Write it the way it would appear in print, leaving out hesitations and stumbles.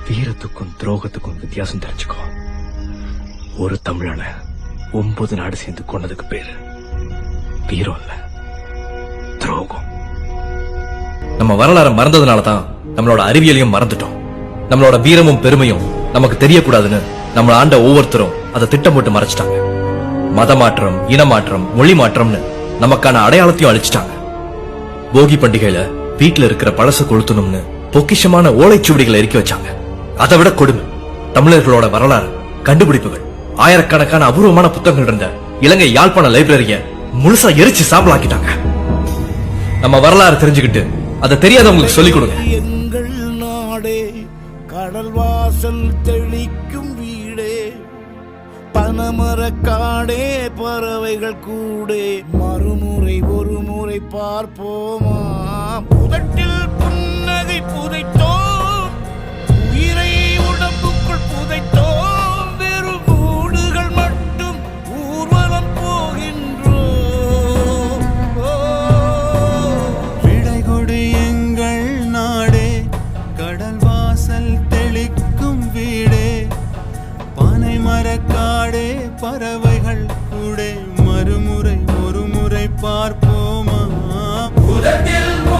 வீரத்துக்கும் துரோகத்துக்கும் வித்தியாசம் தெரிஞ்சுக்கோ. ஒரு தமிழன 9 நாடு சேர்ந்து கொண்டதுக்கு பேரு வீரம் இல்ல, துரோகம். நம்ம வரலாறு மறந்ததுனாலதான் நம்மளோட அறிவியலையும் மறந்துட்டோம். நம்மளோட வீரமும் பெருமையும் நமக்கு தெரியக்கூடாதுன்னு நம்மள ஆண்ட ஒவ்வொருத்தரும் அதை திட்டம் போட்டு மறைச்சிட்டாங்க. மத மாற்றம், இனமாற்றம், மொழி மாற்றம்னு நமக்கான அடையாளத்தையும் அழிச்சிட்டாங்க. போகி பண்டிகையில வீட்டுல இருக்கிற பழச கொளுத்தணும்னு பொக்கிஷமான ஓலைச்சுவடிகளை எரிக்க வச்சாங்க. அதை விட கொடுமை, தமிழர்களோட வரலாறு கண்டுபிடிப்புகள், ஆயிரக்கணக்கான அபூர்வமான புத்தகங்கள் இருந்த இலங்கை யாழ்ப்பாண லைப்ரரிய முழுசா எரிச்சு சாம்பலாக்கிட்டாங்க. நம்ம வரலாறு தெரிஞ்சுக்கிட்டு அதை தெரியாதவங்களுக்கு சொல்லிக் கொடுங்க. எங்கள் நாடே கடல் வாசல் தெளிக்கும் வீடே, பனமரக்காடே பறவைகள் கூடே, மறுமுறை ஒரு முறை பார்ப்போமா, புதட்டில் புன்னகை புதைத்தோம், உயிரை உடம்புக்குள் புதைத்தோம், வெறும் மூடுகள் மட்டும் ஊர்வலம் போகின்றோம். விடை கொடு எங்கள் நாடே, கடல் வாசல் தெளிக்கும் வீடே, பனை மரக்காடே பறவைகள் கூடே, மறுமுறை ஒரு முறை பார்ப்போமா.